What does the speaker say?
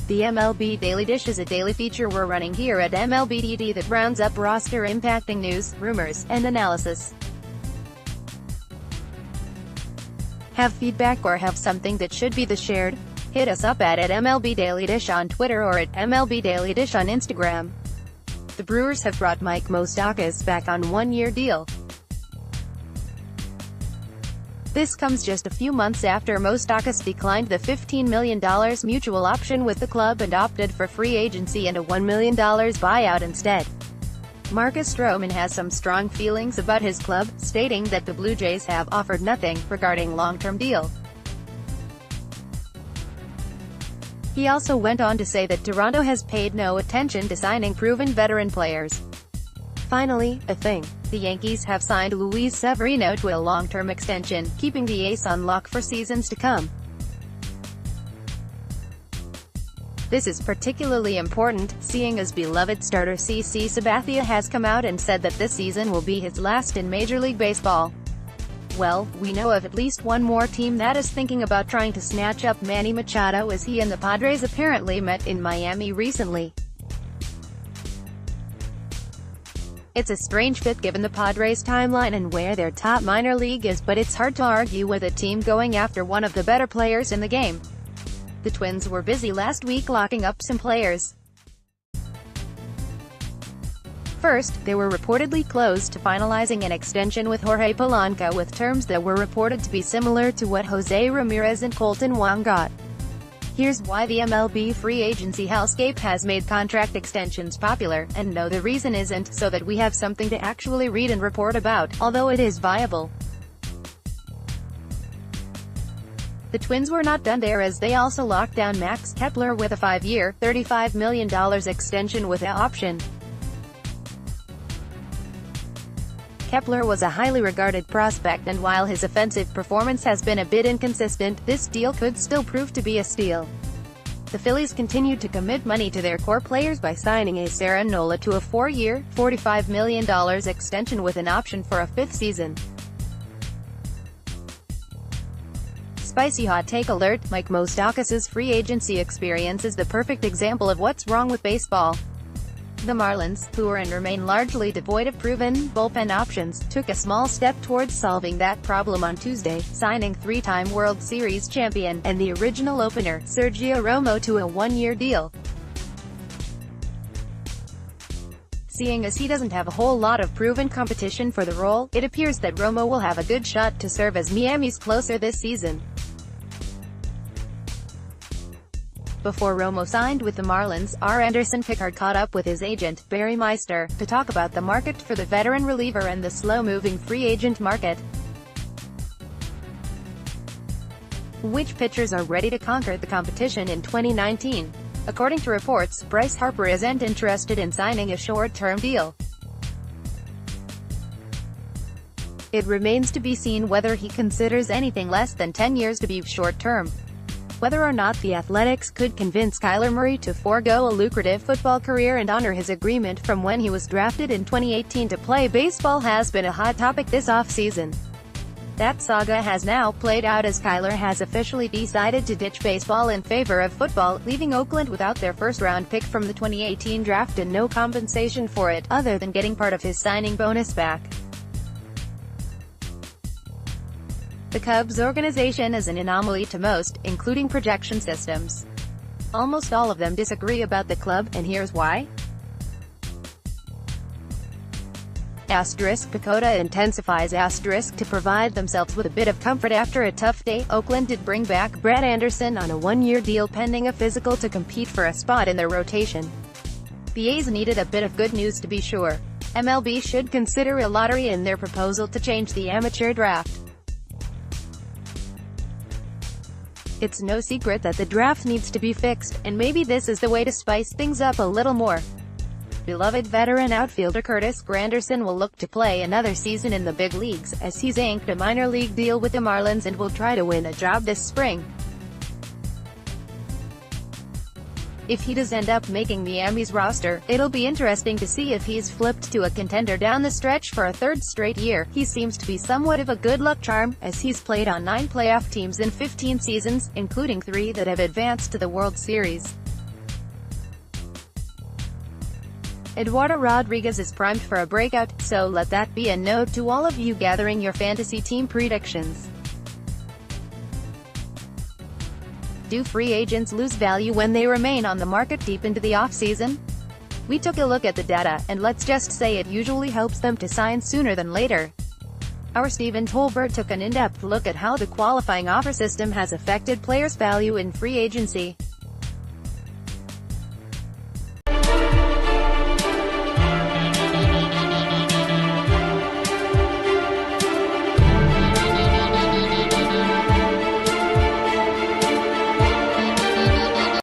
The MLB Daily Dish is a daily feature we're running here at MLB TD that rounds up roster-impacting news, rumors, and analysis. Have feedback or have something that should be shared? Hit us up at MLB Daily Dish on Twitter or at MLB Daily Dish on Instagram. The Brewers have brought Moustakas back on one-year deal. This comes just a few months after Moustakas declined the $15 million mutual option with the club and opted for free agency and a $1 million buyout instead. Marcus Stroman has some strong feelings about his club, stating that the Blue Jays have offered nothing regarding long-term deal. He also went on to say that Toronto has paid no attention to signing proven veteran players. Finally, a thing. The Yankees have signed Luis Severino to a long-term extension, keeping the ace on lock for seasons to come. This is particularly important, seeing as beloved starter CC Sabathia has come out and said that this season will be his last in Major League Baseball. Well, we know of at least one more team that is thinking about trying to snatch up Manny Machado, as he and the Padres apparently met in Miami recently. It's a strange fit given the Padres' timeline and where their top minor league is, but it's hard to argue with a team going after one of the better players in the game. The Twins were busy last week locking up some players. First, they were reportedly close to finalizing an extension with Jorge Polanco with terms that were reported to be similar to what Jose Ramirez and Colton Wong got. Here's why the MLB free agency hellscape has made contract extensions popular, and no, the reason isn't so that we have something to actually read and report about, although it is viable. The Twins were not done there, as they also locked down Max Kepler with a 5-year, $35 million extension with an option. Kepler was a highly regarded prospect, and while his offensive performance has been a bit inconsistent, this deal could still prove to be a steal. The Phillies continued to commit money to their core players by signing Aaron Nola to a 4-year, $45 million extension with an option for a 5th season. Spicy hot take alert: Moustakas' free agency experience is the perfect example of what's wrong with baseball. The Marlins, who are and remain largely devoid of proven, bullpen options, took a small step towards solving that problem on Tuesday, signing 3-time World Series champion, and the original opener, Sergio Romo, to a 1-year deal. Seeing as he doesn't have a whole lot of proven competition for the role, it appears that Romo will have a good shot to serve as Miami's closer this season. Before Romo signed with the Marlins, Anderson Pickard caught up with his agent, Barry Meister, to talk about the market for the veteran reliever and the slow-moving free agent market. Which pitchers are ready to conquer the competition in 2019? According to reports, Bryce Harper isn't interested in signing a short-term deal. It remains to be seen whether he considers anything less than 10 years to be short-term. Whether or not the Athletics could convince Kyler Murray to forego a lucrative football career and honor his agreement from when he was drafted in 2018 to play baseball has been a hot topic this offseason. That saga has now played out, as Kyler has officially decided to ditch baseball in favor of football, leaving Oakland without their first-round pick from the 2018 draft and no compensation for it, other than getting part of his signing bonus back. The Cubs organization is an anomaly to most, including projection systems. Almost all of them disagree about the club, and here's why. Dakota intensifies to provide themselves with a bit of comfort after a tough day. Oakland did bring back Brett Anderson on a 1-year deal pending a physical to compete for a spot in their rotation. The A's needed a bit of good news to be sure. MLB should consider a lottery in their proposal to change the amateur draft. It's no secret that the draft needs to be fixed, and maybe this is the way to spice things up a little more. Beloved veteran outfielder Curtis Granderson will look to play another season in the big leagues, as he's inked a minor league deal with the Marlins and will try to win a job this spring. If he does end up making Miami's roster, it'll be interesting to see if he's flipped to a contender down the stretch for a 3rd straight year. He seems to be somewhat of a good luck charm, as he's played on 9 playoff teams in 15 seasons, including 3 that have advanced to the World Series. Eduardo Rodriguez is primed for a breakout, so let that be a note to all of you gathering your fantasy team predictions. Do free agents lose value when they remain on the market deep into the offseason? We took a look at the data, and let's just say it usually helps them to sign sooner than later. Our Stephen Tolbert took an in-depth look at how the qualifying offer system has affected players' value in free agency.